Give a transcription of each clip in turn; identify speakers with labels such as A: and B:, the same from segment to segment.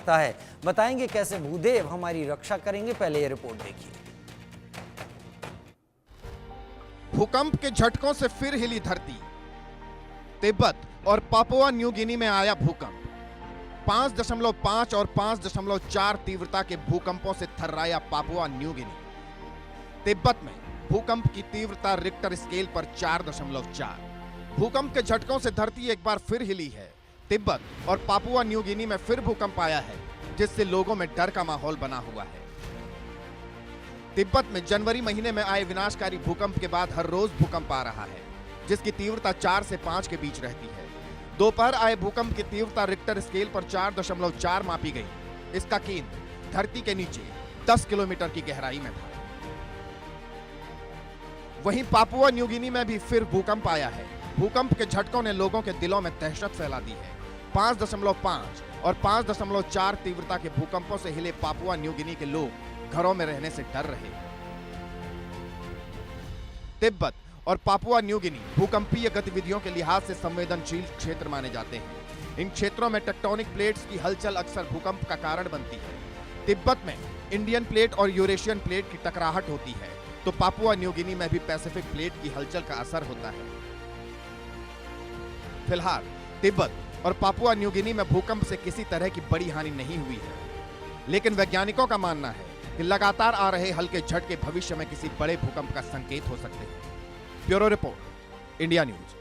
A: सकता है। बताएंगे कैसे भूदेव हमारी रक्षा करेंगे, पहले ये रिपोर्ट देखिए।
B: भूकंप के झटकों से फिर हिली धरती। तिब्बत और पापुआ न्यू गिनी में आया भूकंप। 5.5 और 5.4 तीव्रता के भूकंपों से थर्राया पापुआ न्यू गिनी। तिब्बत में भूकंप की तीव्रता रिक्टर स्केल पर 4.4। भूकंप के झटकों से धरती एक बार फिर हिली है। तिब्बत और पापुआ न्यू गिनी में फिर भूकंप आया है, जिससे लोगों में डर का माहौल बना हुआ है। तिब्बत में जनवरी महीने में आए विनाशकारी भूकंप के बाद हर रोज भूकंप आ रहा है, जिसकी तीव्रता 4 से 5 के बीच रहती है। दोपहर आए भूकंप की तीव्रता रिक्टर स्केल पर 4.4 मापी गई। इसका केंद्र धरती के नीचे 10 किलोमीटर की गहराई में था। वहीं पापुआ न्यू गिनी में भी फिर भूकंप आया है। भूकंप के झटकों ने लोगों के दिलों में दहशत फैला दी है। 5.5 और 5.4 तीव्रता के भूकंपों से हिले पापुआ न्यू गिनी के लोग घरों में रहने से डर रहे। तिब्बत और पापुआ न्यू गिनी भूकंपीय गतिविधियों के लिहाज से संवेदनशील क्षेत्र माने जाते हैं। इन क्षेत्रों में टेक्टोनिक प्लेट्स की हलचल अक्सर भूकंप का कारण बनती है। तिब्बत में इंडियन प्लेट और यूरेशियन प्लेट की टकराहट होती है, तो पापुआ न्यू गिनी में भी पैसिफिक प्लेट की हलचल का असर होता है। फिलहाल तिब्बत और पापुआ न्यू गिनी में भूकंप से किसी तरह की बड़ी हानि नहीं हुई है, लेकिन वैज्ञानिकों का मानना है कि लगातार आ रहे हल्के झटके भविष्य में किसी बड़े भूकंप का संकेत हो सकते हैं। Bureau report, India news.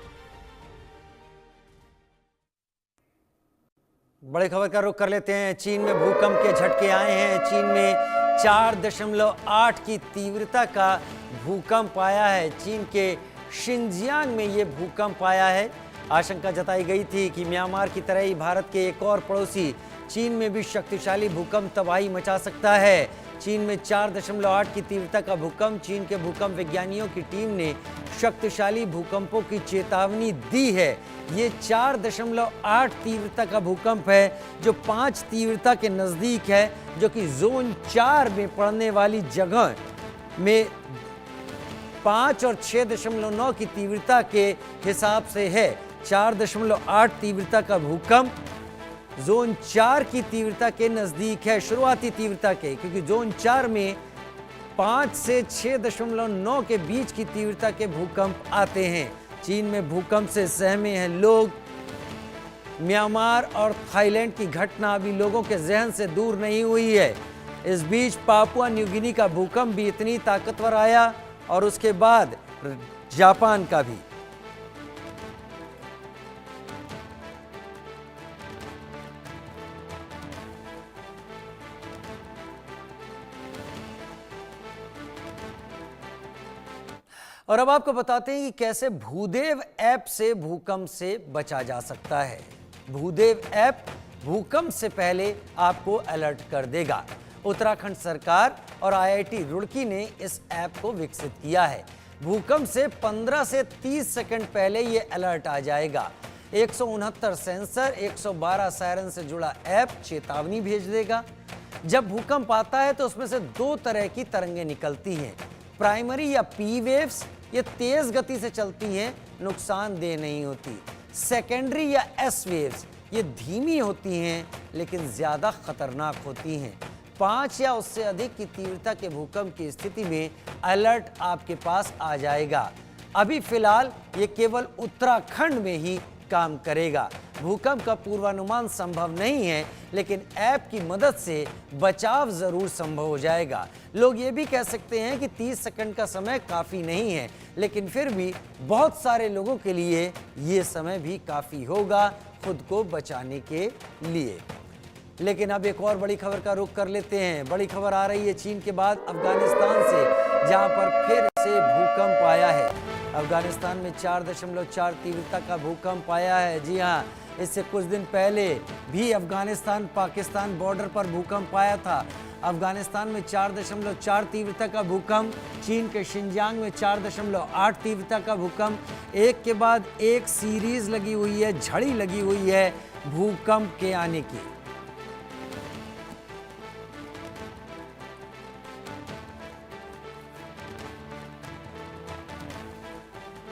A: बड़ी खबर का रुख कर लेते हैं। चीन में भूकंप के झटके आए हैं। चीन में 4.8 की तीव्रता का भूकंप आया है। चीन के शिनजियांग में यह भूकंप आया है। आशंका जताई गई थी कि म्यांमार की तरह ही भारत के एक और पड़ोसी चीन में भी शक्तिशाली भूकंप तबाही मचा सकता है। चीन में 4.8 की तीव्रता का भूकंप। चीन के भूकंप विज्ञानियों की टीम ने शक्तिशाली भूकंपों की चेतावनी दी है। ये 4.8 तीव्रता का भूकंप है, जो 5 तीव्रता के नज़दीक है, जो कि जोन 4 में पड़ने वाली जगह में 5 और 6.9 की तीव्रता के हिसाब से है। 4.8 तीव्रता का भूकंप जोन 4 की तीव्रता के नज़दीक है, शुरुआती तीव्रता के, क्योंकि जोन 4 में 5 से 6.9 के बीच की तीव्रता के भूकंप आते हैं। चीन में भूकंप से सहमे हैं लोग। म्यांमार और थाईलैंड की घटना अभी लोगों के जहन से दूर नहीं हुई है। इस बीच पापुआ न्यू गिनी का भूकंप भी इतनी ताकतवर आया, और उसके बाद जापान का भी। और अब आपको बताते हैं कि कैसे भूदेव ऐप से भूकंप से बचा जा सकता है। भूदेव ऐप भूकंप से पहले आपको अलर्ट कर देगा। उत्तराखंड सरकार और IIT रुड़की ने इस ऐप को विकसित किया है। भूकंप से 15 से 30 सेकंड पहले ये अलर्ट आ जाएगा। 169 सेंसर, 112 सायरन से जुड़ा ऐप चेतावनी भेज देगा। जब भूकंप आता है तो उसमें से 2 तरह की तरंगें निकलती हैं। प्राइमरी या पी वेव्स, ये तेज गति से चलती हैं, नुकसानदेह नहीं होती। सेकेंडरी या एस वेव्स, ये धीमी होती हैं लेकिन ज्यादा खतरनाक होती हैं। 5 या उससे अधिक की तीव्रता के भूकंप की स्थिति में अलर्ट आपके पास आ जाएगा। अभी फिलहाल ये केवल उत्तराखंड में ही काम करेगा। भूकंप का पूर्वानुमान संभव नहीं है, लेकिन ऐप की मदद से बचाव जरूर संभव हो जाएगा। लोग ये भी कह सकते हैं कि 30 सेकंड का समय काफ़ी नहीं है, लेकिन फिर भी बहुत सारे लोगों के लिए ये समय भी काफ़ी होगा खुद को बचाने के लिए। लेकिन अब एक और बड़ी खबर का रुख कर लेते हैं। बड़ी खबर आ रही है चीन के बाद अफगानिस्तान से, जहां पर फिर से भूकंप आया है। अफगानिस्तान में 4.4 तीव्रता का भूकंप आया है। जी हाँ, इससे कुछ दिन पहले भी अफगानिस्तान पाकिस्तान बॉर्डर पर भूकंप आया था। अफगानिस्तान में 4.4 तीव्रता का भूकंप, चीन के शिनजियांग में 4.8 तीव्रता का भूकंप। एक के बाद एक सीरीज लगी हुई है, झड़ी लगी हुई है भूकंप के आने की।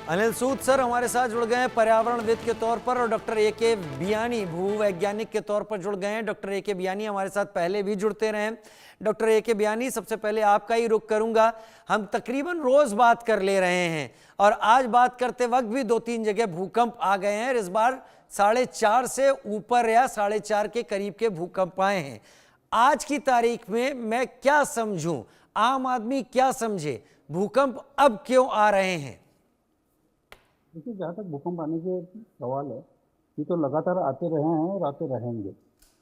A: अनिल सूद सर हमारे साथ जुड़ गए हैं पर्यावरणविद के तौर पर, और डॉक्टर ए.के. बियानी भूवैज्ञानिक के तौर पर जुड़ गए हैं। Doctor A K. बियानी हमारे साथ पहले भी जुड़ते रहे हैं। Doctor A K. बियानी, सबसे पहले आपका ही रुख करूंगा। हम तकरीबन रोज बात कर ले रहे हैं और आज बात करते वक्त भी 2-3 जगह भूकंप आ गए हैं। इस बार 4.5 से ऊपर या 4.5 के करीब के भूकंप आए हैं। आज की तारीख में मैं क्या समझूं, आम आदमी क्या समझे, भूकंप अब क्यों आ रहे हैं?
C: देखिए, जहाँ तक भूकंप आने के सवाल है, ये तो लगातार आते रहे हैं और आते रहेंगे।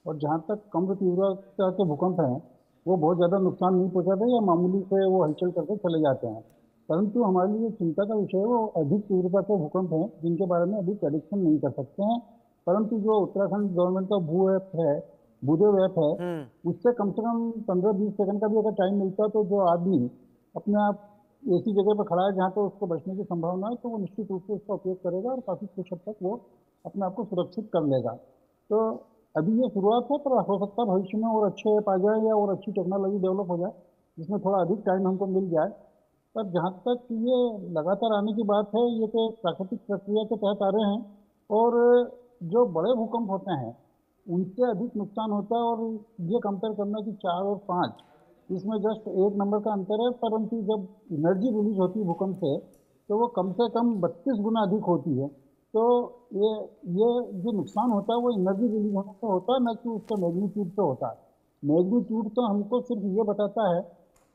C: और जहाँ तक कम तीव्रता के भूकंप हैं, वो बहुत ज़्यादा नुकसान नहीं पहुँचाते या मामूली से वो हलचल करके चले जाते हैं। परंतु हमारे लिए चिंता का विषय है वो अधिक तीव्रता के भूकंप हैं, जिनके बारे में अभी प्रेडिक्शन नहीं कर सकते हैं। परंतु जो उत्तराखंड गवर्नमेंट का भूदेव ऐप है, उससे कम से कम 15-20 सेकंड का भी अगर टाइम मिलता है, तो जो आदमी अपने आप ऐसी जगह पर खड़ा है जहाँ पर उसको बचने की संभावना है, तो वो निश्चित रूप से उसका उपयोग करेगा और काफ़ी कुछ हद तक वो अपने आप को सुरक्षित कर लेगा। तो अभी ये शुरुआत है, पर हो सकता है भविष्य में और अच्छे ऐप आ जाए या और अच्छी टेक्नोलॉजी डेवलप हो जाए, जिसमें थोड़ा अधिक टाइम हमको मिल जाए। पर जहाँ तक ये लगातार आने की बात है, ये तो एक प्राकृतिक प्रक्रिया के तहत आ रहे हैं। और जो बड़े भूकंप होते हैं, उनसे अधिक नुकसान होता है। और ये कंपेयर करना कि 4 और 5, इसमें जस्ट 1 नंबर का अंतर है। परंतु जब एनर्जी रिलीज होती है भूकंप से, तो वो कम से कम 32 गुना अधिक होती है। तो ये ये जो नुकसान होता है वो एनर्जी रिलीज होने से होता है, न कि उसका मैग्नीट्यूड से होता है। मैग्नीट्यूड तो हमको सिर्फ ये बताता है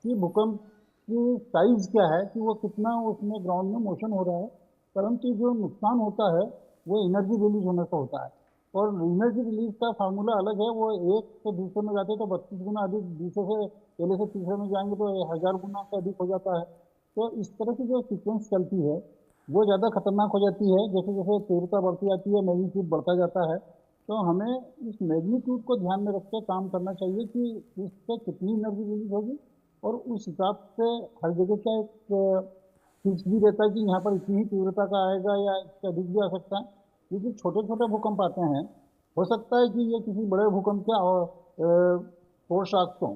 C: कि भूकंप की साइज क्या है, कि वो कितना उसमें ग्राउंड में मोशन हो रहा है। परंतु जो नुकसान होता है वो एनर्जी रिलीज होने से होता है। और एनर्जी रिलीज का फार्मूला अलग है। वो एक से दूसरे में जाते तो 32 गुना अधिक, दूसरे से पहले से तीसरे में जाएंगे तो 1000 गुना से अधिक हो जाता है। तो इस तरह की जो सीक्वेंस चलती है वो ज़्यादा खतरनाक हो जाती है। जैसे जैसे तीव्रता बढ़ती जाती है, मैग्नीट्यूड बढ़ता जाता है। तो हमें इस मैग्नीट्यूड को ध्यान में रख के काम करना चाहिए कि इससे कितनी एनर्जी रिलीज होगी, और उस हिसाब से हर जगह का एक फिक्स भी रहता है कि यहाँ पर इतनी ही तीव्रता का आएगा या इससे अधिक भी आ सकता है। क्योंकि छोटे छोटे भूकंप आते हैं, हो सकता है कि ये किसी बड़े भूकंप के फोर्स आक्स हों,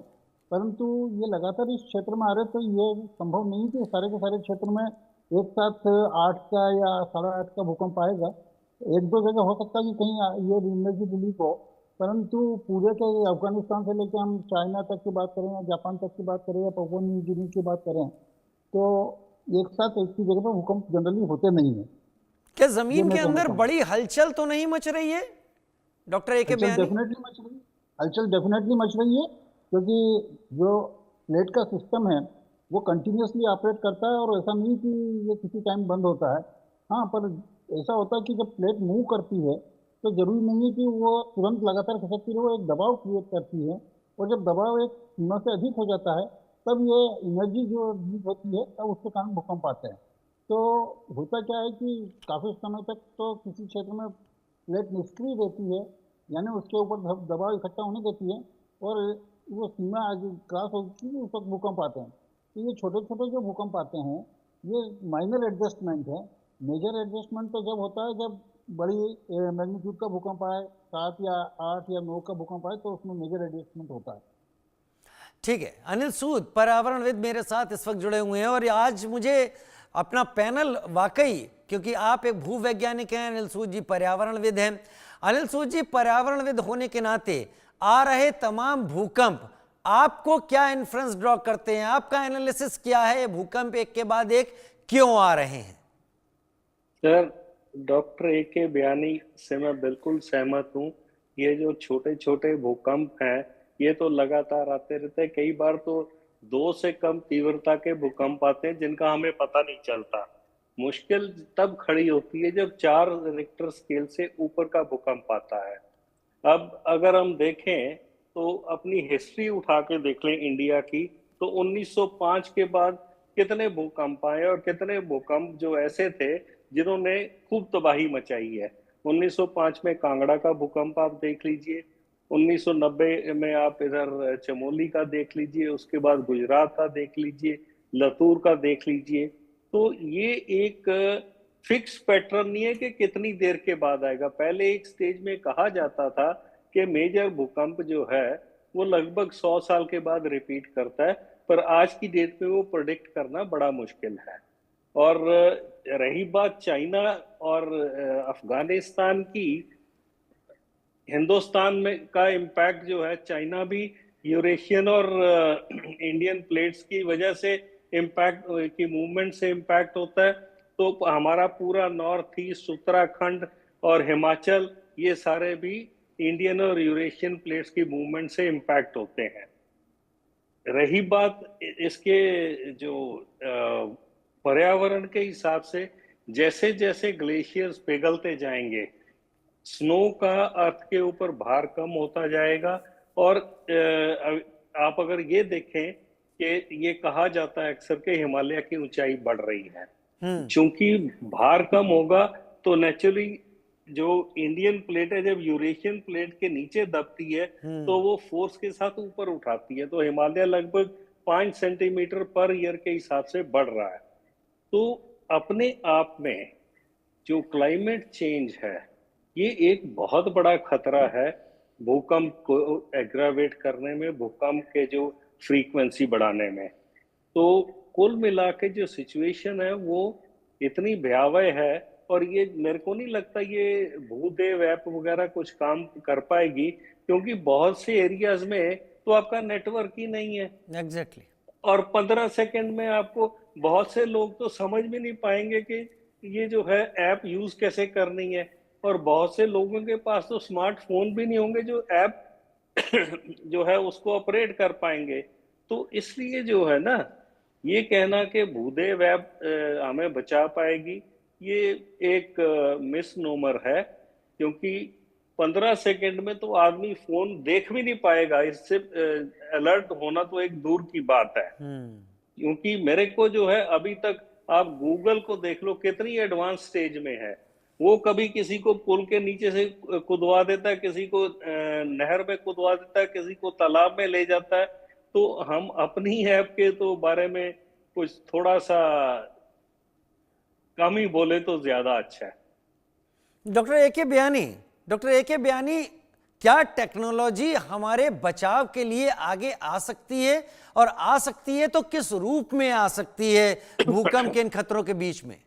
C: परंतु ये लगातार इस क्षेत्र में आ रहे, तो ये संभव नहीं कि सारे के सारे क्षेत्र में एक साथ 8 का या 8.5 का भूकंप आएगा। 1-2 जगह हो सकता है कि कहीं ये एनर्जी रिलीज हो, परंतु पूरे के अफगानिस्तान से लेकर हम चाइना तक की बात करें या जापान तक की बात करें या पापुआ न्यू गिनी की बात करें, तो एक साथ एक ही जगह पर भूकंप जनरली होते नहीं है।
A: क्या जमीन के अंदर बड़ी हलचल तो नहीं मच रही है डॉक्टर ए.के. बियानी?
C: डेफिनेटली मच रही है, हलचल डेफिनेटली मच रही है, क्योंकि जो प्लेट का सिस्टम है वो कंटिन्यूसली ऑपरेट करता है। और ऐसा नहीं कि ये किसी टाइम बंद होता है। हाँ, पर ऐसा होता है कि जब प्लेट मूव करती है तो जरूरी नहीं है कि वो तुरंत लगातार खिसकती रहे, वो एक दबाव क्रिएट करती है। और जब दबाव एक सीमा से अधिक हो जाता है, तब ये एनर्जी जो रिलीज होती है, तब उसके कारण भूकंप आते हैं। तो होता क्या है कि काफ़ी समय तक तो किसी क्षेत्र में प्लेट निष्क्रिय रहती है, यानी उसके ऊपर दबाव इकट्ठा होने देती है, और वो सीमा आगे क्रॉस होती है, उस वक्त भूकंप आते हैं। तो ये छोटे छोटे जो भूकंप आते हैं, ये माइनर एडजस्टमेंट है। मेजर एडजस्टमेंट तो जब होता है जब बड़ी मैग्नीट्यूड का भूकंप आए, 7 या 8 या 9 का भूकंप आए, तो उसमें मेजर एडजस्टमेंट होता है।
A: ठीक है, अनिल सूद पर्यावरणविद मेरे साथ इस वक्त जुड़े हुए हैं, और आज मुझे अपना पैनल वाकई, क्योंकि आप एक भूवैज्ञानिक हैं, अनिल सूद जी पर्यावरणविद हैं। अनिल सूद जी, पर्यावरणविद होने के नाते आ रहे तमाम भूकंप आपको क्या इन्फ्रेंस ड्रॉ करते हैं? आपका एनालिसिस क्या है? भूकंप एक के बाद एक क्यों आ रहे हैं?
D: Sir, doctor A K. बियानी से मैं बिल्कुल सहमत हूँ। ये जो छोटे छोटे भूकंप हैं, ये तो लगातार आते रहते हैं। कई बार तो 2 से कम तीव्रता के भूकंप आते हैं जिनका हमें पता नहीं चलता। मुश्किल तब खड़ी होती है जब 4 रिक्टर स्केल से ऊपर का भूकंप आता है। अब अगर हम देखें तो अपनी हिस्ट्री उठा के देख लें इंडिया की, तो 1905 के बाद कितने भूकंप आए, और कितने भूकंप जो ऐसे थे जिन्होंने खूब तबाही मचाई है। 1905 में कांगड़ा का भूकंप आप देख लीजिए, 1990 में आप इधर चमोली का देख लीजिए, उसके बाद गुजरात का देख लीजिए, लतूर का देख लीजिए। तो ये एक फिक्स पैटर्न नहीं है कि कितनी देर के बाद आएगा। पहले एक स्टेज में कहा जाता था कि मेजर भूकंप जो है वो लगभग 100 साल के बाद रिपीट करता है, पर आज की डेट में वो प्रेडिक्ट करना बड़ा मुश्किल है। और रही बात चाइना और अफगानिस्तान की, हिंदुस्तान में का इम्पैक्ट जो है, चाइना भी यूरेशियन और इंडियन प्लेट्स की वजह से इम्पैक्ट की मूवमेंट से इम्पैक्ट होता है। तो हमारा पूरा नॉर्थ ईस्ट, उत्तराखंड और हिमाचल, ये सारे भी इंडियन और यूरेशियन प्लेट्स की मूवमेंट से इम्पैक्ट होते हैं। रही बात इसके जो पर्यावरण के हिसाब से, जैसे जैसे ग्लेशियर्स पिघलते जाएंगे, स्नो का अर्थ के ऊपर भार कम होता जाएगा। और आप अगर ये देखें कि ये कहा जाता है अक्सर के हिमालय की ऊंचाई बढ़ रही है, चूंकि भार कम होगा तो नेचुरली जो इंडियन प्लेट है, जब यूरेशियन प्लेट के नीचे दबती है तो वो फोर्स के साथ ऊपर उठाती है। तो हिमालय लगभग 5 सेंटीमीटर पर ईयर के हिसाब से बढ़ रहा है। तो अपने आप में जो क्लाइमेट चेंज है, ये एक बहुत बड़ा खतरा है भूकंप को एग्रावेट करने में, भूकंप के जो फ्रीक्वेंसी बढ़ाने में। तो कुल मिला के जो सिचुएशन है वो इतनी भयावह है, और ये मेरे को नहीं लगता ये भूदेव ऐप वगैरह कुछ काम कर पाएगी, क्योंकि बहुत से एरियाज में तो आपका नेटवर्क ही नहीं है।
A: एग्जैक्टली।
D: और 15 सेकंड में आपको, बहुत से लोग तो समझ भी नहीं पाएंगे कि ये जो है ऐप यूज कैसे करनी है। और बहुत से लोगों के पास तो स्मार्टफोन भी नहीं होंगे जो ऐप जो है उसको ऑपरेट कर पाएंगे। तो इसलिए जो है ना, ये कहना कि भूदेव ऐप हमें बचा पाएगी, ये एक मिसनोमर है। क्योंकि 15 सेकंड में तो आदमी फोन देख भी नहीं पाएगा, इससे अलर्ट होना तो एक दूर की बात है। क्योंकि मेरे को जो है, अभी तक आप गूगल को देख लो कितनी एडवांस स्टेज में है। वो कभी किसी को पुल के नीचे से कुदवा देता है, किसी को नहर में कुदवा देता है, किसी को तालाब में ले जाता है। तो हम अपनी ऐप के तो बारे में कुछ थोड़ा सा कम ही बोले तो ज्यादा अच्छा है।
A: डॉक्टर ए के बयानी, क्या टेक्नोलॉजी हमारे बचाव के लिए आगे आ सकती है, और आ सकती है तो किस रूप में आ सकती है भूकंप के इन खतरों के बीच में?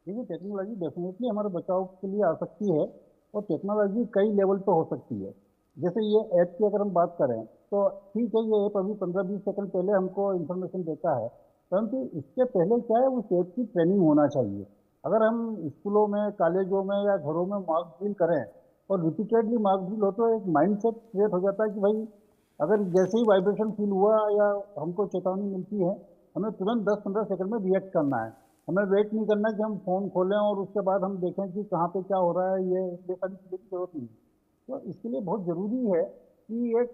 C: देखिए, टेक्नोलॉजी डेफिनेटली हमारे बचाव के लिए आ सकती है, और टेक्नोलॉजी कई लेवल पे हो सकती है। जैसे ये ऐप की अगर हम बात करें तो ठीक है, ये ऐप अभी 15-20 सेकंड पहले हमको इन्फॉर्मेशन देता है, परंतु इसके पहले क्या है, उस ऐप की ट्रेनिंग होना चाहिए। अगर हम स्कूलों में, कॉलेजों में या घरों में मॉक ड्रिल करें और रिपीटेडली मॉक ड्रिल हो, तो एक माइंडसेट क्रिएट हो जाता है कि भाई अगर जैसे ही वाइब्रेशन फील हुआ या हमको चेतावनी मिलती है, हमें तुरंत 10-15 सेकंड में रिएक्ट करना है। हमें वेट नहीं करना है कि हम फ़ोन खोलें और उसके बाद हम देखें कि कहाँ पे क्या हो रहा है। ये सारी चीज़ों की जरूरत नहीं है। तो इसके लिए बहुत ज़रूरी है कि एक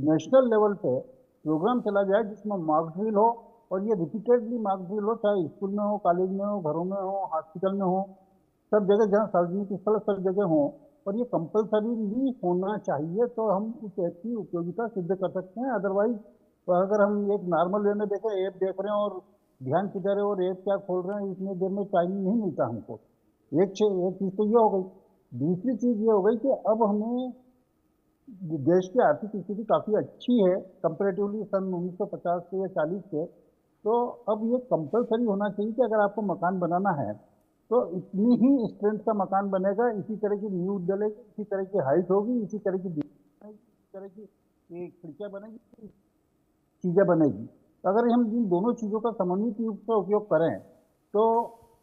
C: नेशनल लेवल पे प्रोग्राम चला जाए जिसमें मॉक ड्रिल हो, और ये रिपीटेडली मॉक ड्रिल हो, चाहे स्कूल में हो, कॉलेज में हो, घरों में हो, हॉस्पिटल में हो, सब जगह जहाँ सार्वजनिक स्थल सब जगह हो, और ये कंपलसरी होना चाहिए। तो हम उस ऐप की उपयोगिता सिद्ध कर सकते हैं। अदरवाइज तो अगर हम एक नॉर्मल वे में देखें, ऐप देख रहे हैं और ध्यान किधर है और ऐप क्या खोल रहे हैं, इतनी देर में टाइम नहीं मिलता हमको। एक चीज़ तो ये हो गई। दूसरी चीज़ ये हो गई कि अब हमें देश की आर्थिक स्थिति काफ़ी अच्छी है कंपेरेटिवली सन 1950 से या 40 से। तो अब ये कंपलसरी होना चाहिए कि अगर आपको मकान बनाना है तो इतनी ही स्ट्रेंथ का मकान बनेगा, इसी तरह की नींव डलेगी, इसी तरह की हाइट होगी, इसी तरह की इसी तरह की खिड़कियाँ बनेगी, चीज़ें बनेगी। तो अगर हम इन दोनों चीज़ों का समन्वित रूप से उपयोग करें तो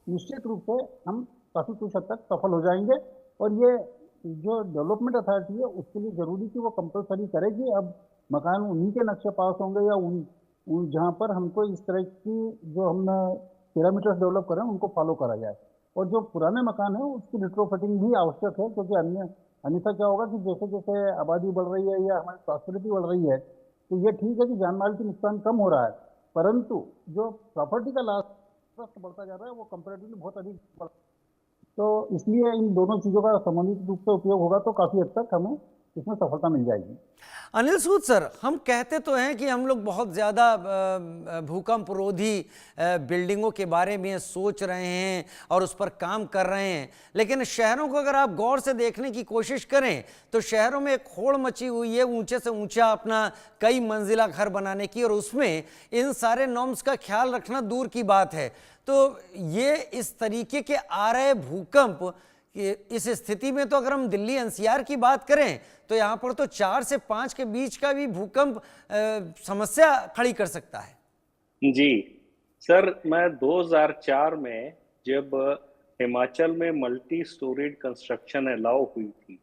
C: निश्चित रूप से हम काफ़ी कुछ हद तक सफल हो जाएंगे। और ये जो डेवलपमेंट अथॉरिटी है उसके लिए ज़रूरी कि वो कंपलसरी करे कि अब मकान उन्हीं के नक्शे पास होंगे या उन जहाँ पर हमको इस तरह की जो हमने पैरामीटर्स डेवलप करें उनको फॉलो करा जाए। और जो पुराने मकान है उसकी रिट्रोफिटिंग भी आवश्यक है, क्योंकि अन्यथा क्या होगा कि जैसे जैसे आबादी बढ़ रही है या हमारी प्रॉस्पेरिटी बढ़ रही है, तो ये ठीक है कि जान माल की नुकसान कम हो रहा है, परंतु जो प्रॉपर्टी का लॉस बढ़ता जा रहा है वो कंपेरेटिवली बहुत अधिक। तो इसलिए इन दोनों चीज़ों का समन्वित रूप से उपयोग होगा तो काफ़ी हद तक हमें इसमें सफलता मिल जाएगी।
A: अनिल सूद सर, हम कहते तो हैं कि हम लोग बहुत ज़्यादा भूकंप रोधी बिल्डिंगों के बारे में सोच रहे हैं और उस पर काम कर रहे हैं, लेकिन शहरों को अगर आप गौर से देखने की कोशिश करें तो शहरों में एक होड़ मची हुई है ऊंचे से ऊंचा अपना कई मंजिला घर बनाने की, और उसमें इन सारे नॉर्म्स का ख्याल रखना दूर की बात है। तो ये इस तरीके के आ रहे भूकंप, इस स्थिति में तो अगर हम दिल्ली एनसीआर की बात करें तो यहाँ पर तो 4 से 5 के बीच का भी भूकंप समस्या खड़ी कर सकता है।
D: जी सर, मैं 2004 में जब हिमाचल में मल्टी स्टोरीड कंस्ट्रक्शन अलाउ हुई थी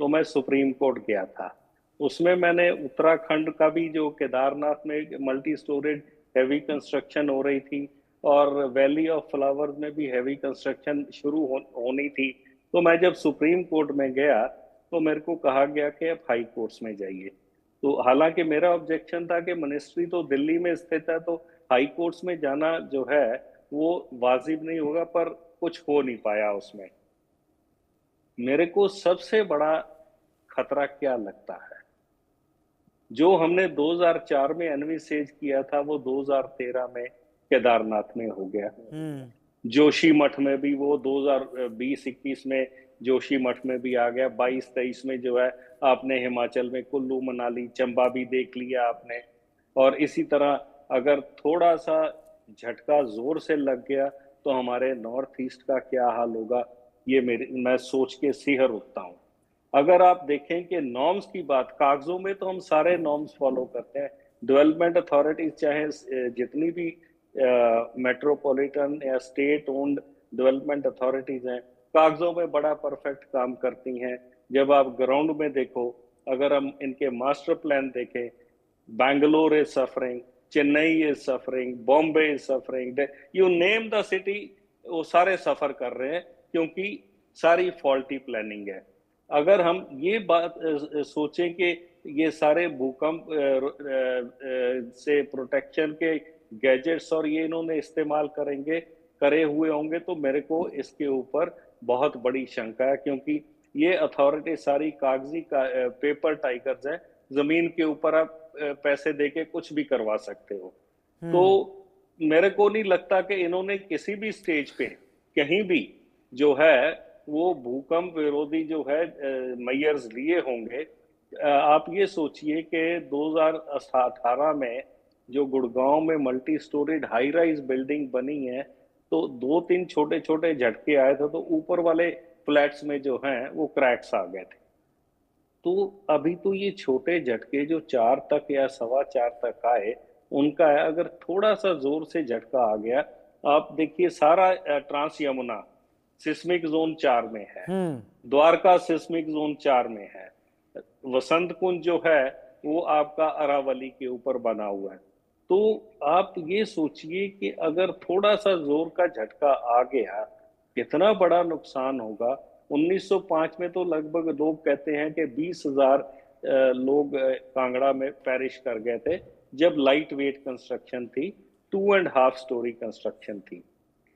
D: तो मैं सुप्रीम कोर्ट गया था। उसमें मैंने उत्तराखंड का भी, जो केदारनाथ में मल्टी स्टोरीड हैवी कंस्ट्रक्शन हो रही थी और वैली ऑफ फ्लावर्स में भी हैवी कंस्ट्रक्शन शुरू होनी थी, तो मैं जब सुप्रीम कोर्ट में गया तो मेरे को कहा गया कि आप हाई कोर्ट्स में जाइए। तो हालांकि मेरा ऑब्जेक्शन था कि मिनिस्ट्री तो दिल्ली में स्थित है, तो हाई कोर्ट्स में जाना जो है वो वाजिब नहीं होगा, पर कुछ हो नहीं पाया उसमें। मेरे को सबसे बड़ा खतरा क्या लगता है, जो हमने 2004 में एनविसेज किया था वो 2013 में केदारनाथ में हो गया। जोशी मठ में भी वो 2020-21 में जोशी मठ में भी आ गया। 22-23 में जो है आपने हिमाचल में कुल्लू मनाली चंबा भी देख लिया आपने। और इसी तरह अगर थोड़ा सा झटका जोर से लग गया तो हमारे नॉर्थ ईस्ट का क्या हाल होगा, ये मैं सोच के सिहर उठता हूँ। अगर आप देखें कि नॉर्म्स की बात, कागजों में तो हम सारे नॉर्म्स फॉलो करते हैं। डेवलपमेंट अथॉरिटीज चाहे जितनी भी मेट्रोपॉलिटन या स्टेट ओन्ड डेवलपमेंट अथॉरिटीज हैं, कागजों में बड़ा परफेक्ट काम करती हैं। जब आप ग्राउंड में देखो, अगर हम इनके मास्टर प्लान देखें, Bangalore is suffering, Chennai is suffering, Bombay is suffering, you name the city, वो सारे सफर कर रहे हैं क्योंकि सारी फॉल्टी प्लानिंग है। अगर हम ये बात सोचें कि ये सारे भूकंप से प्रोटेक्शन के गैजेट्स और ये इन्होंने इस्तेमाल करे हुए होंगे, तो मेरे को इसके ऊपर बहुत बड़ी शंका है, क्योंकि ये अथॉरिटी सारी कागजी पेपर टाइगर्स हैं। जमीन के ऊपर आप पैसे देके कुछ भी करवा सकते हो। तो मेरे को नहीं लगता कि इन्होंने किसी भी स्टेज पे कहीं भी जो है वो भूकंप विरोधी जो है मेजर्स लिए होंगे। आप ये सोचिए कि 2018 में जो गुड़गांव में multi storeyed high rise building बनी है, तो 2-3 छोटे छोटे झटके आए थे, तो ऊपर वाले फ्लैट्स में जो हैं वो क्रैक्स आ गए थे। तो अभी तो ये छोटे झटके जो 4 तक या 4.25 तक आए उनका है। अगर थोड़ा सा जोर से झटका आ गया, आप देखिए सारा ट्रांस यमुना सिस्मिक जोन 4 में है, द्वारका सिस्मिक जोन 4 में है, वसंत कुंज जो है वो आपका अरावली के ऊपर बना हुआ है। तो आप ये सोचिए कि अगर थोड़ा सा जोर का झटका आ गया कितना बड़ा नुकसान होगा। 1905 में तो लगभग लोग कहते हैं कि 20,000 लोग कांगड़ा में पेरिश कर गए थे, जब लाइट वेट कंस्ट्रक्शन थी, 2.5 स्टोरी कंस्ट्रक्शन थी।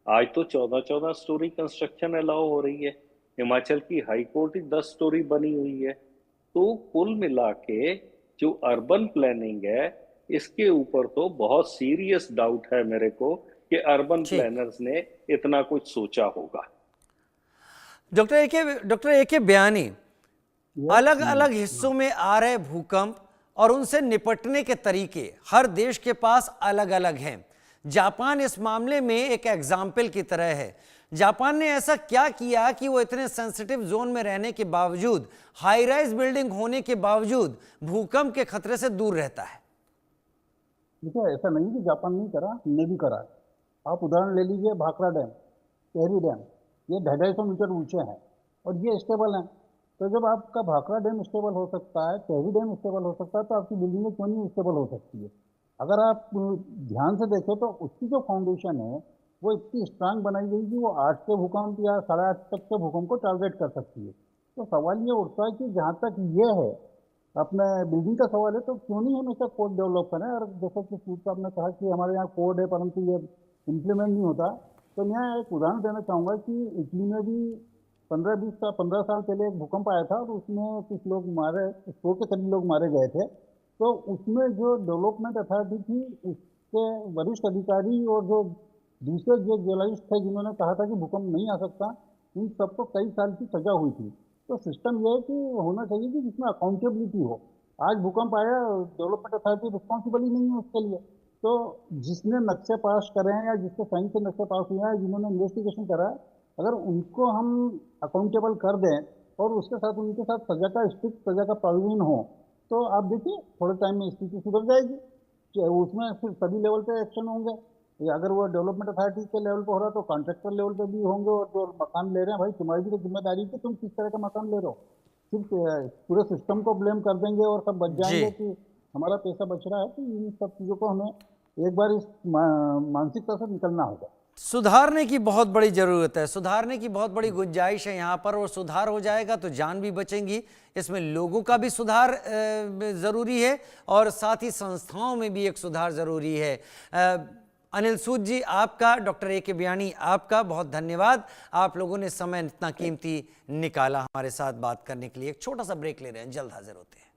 D: आज तो 14-14 स्टोरी कंस्ट्रक्शन अलाउ हो रही है। हिमाचल की हाई कोर्ट ही 10 स्टोरी बनी हुई है। तो कुल मिला के जो अर्बन प्लानिंग है, इसके ऊपर तो बहुत सीरियस डाउट है मेरे को कि अर्बन प्लानर्स ने इतना कुछ सोचा होगा।
A: डॉक्टर ए के बयानी, अलग अलग हिस्सों में आ रहे भूकंप और उनसे निपटने के तरीके हर देश के पास अलग अलग हैं। जापान इस मामले में एक एग्जाम्पल की तरह है। जापान ने ऐसा क्या किया कि वो इतने सेंसिटिव जोन में रहने के बावजूद, हाई राइज बिल्डिंग होने के बावजूद भूकंप के खतरे से दूर रहता है?
C: देखिए, ऐसा नहीं कि जापान नहीं करा, हमने भी करा। आप उदाहरण ले लीजिए भाखड़ा डैम, टेहरी डैम, ये 250 मीटर ऊंचे हैं और ये स्टेबल हैं। तो जब आपका भाखड़ा डैम स्टेबल हो सकता है, टेहरी डैम स्टेबल हो सकता है, तो आपकी बिल्डिंग क्यों नहीं स्टेबल हो सकती है? अगर आप ध्यान से देखें तो उसकी जो फाउंडेशन है वो इतनी स्ट्रांग बनाई गई कि वो 8 के भूकंप या 8.5 तक के भूकंप को टारगेट कर सकती है। तो सवाल ये उठता है कि जहाँ तक ये है अपने बिल्डिंग का सवाल है, तो क्यों नहीं हमेशा कोड डेवलप करें? और जैसा कि सूद साहब ने कहा कि हमारे यहाँ कोड है परंतु ये इम्प्लीमेंट नहीं होता, तो मैं एक उदाहरण देना चाहूँगा कि इटली में भी 15 साल पहले एक भूकंप आया था और उसमें कुछ लोग मारे, 100 के करीब लोग मारे गए थे। तो उसमें जो डेवलपमेंट अथॉरिटी थी, उसके वरिष्ठ अधिकारी और जो दूसरे जो जर्नलिस्ट थे जिन्होंने कहा था कि भूकंप नहीं आ सकता, इन सबको कई साल की सजा हुई थी। तो सिस्टम ये है कि होना चाहिए कि जिसमें अकाउंटेबिलिटी हो। आज भूकंप आया, डेवलपमेंट अथॉरिटी रिस्पॉन्सिबल ही नहीं है उसके लिए। तो जिसने नक्शे पास करे हैं या जिसके साइन से नक्शे पास हुए हैं, जिन्होंने इन्वेस्टिगेशन करा है, अगर उनको हम अकाउंटेबल कर दें और उसके साथ उनके साथ सजा का, स्ट्रिक्ट सजा का प्रावधान हो, तो आप देखिए थोड़े टाइम में स्थिति सुधर जाएगी। कि उसमें फिर सभी लेवल पे एक्शन होंगे। अगर वो डेवलपमेंट अथॉरिटी के लेवल पे हो रहा है तो कॉन्ट्रैक्टर लेवल पे भी होंगे, और जो मकान ले रहे हैं, भाई तुम्हारी भी तो जिम्मेदारी है कि तुम किस तरह का मकान ले रहे हो। सिर्फ पूरे सिस्टम को ब्लेम कर देंगे और सब बच
A: जी।
C: जाएंगे कि हमारा पैसा बच रहा है। तो इन सब चीज़ों को हमें एक बार इस मानसिकता से निकलना होगा।
A: सुधारने की बहुत बड़ी जरूरत है, सुधारने की बहुत बड़ी गुंजाइश है यहाँ पर, और सुधार हो जाएगा तो जान भी बचेंगी। इसमें लोगों का भी सुधार जरूरी है और साथ ही संस्थाओं में भी एक सुधार जरूरी है। अनिल सूद जी आपका, डॉक्टर ए के बयानी आपका बहुत धन्यवाद। आप लोगों ने समय इतना कीमती निकाला हमारे साथ बात करने के लिए। एक छोटा सा ब्रेक ले रहे हैं, जल्द हाजिर होते हैं।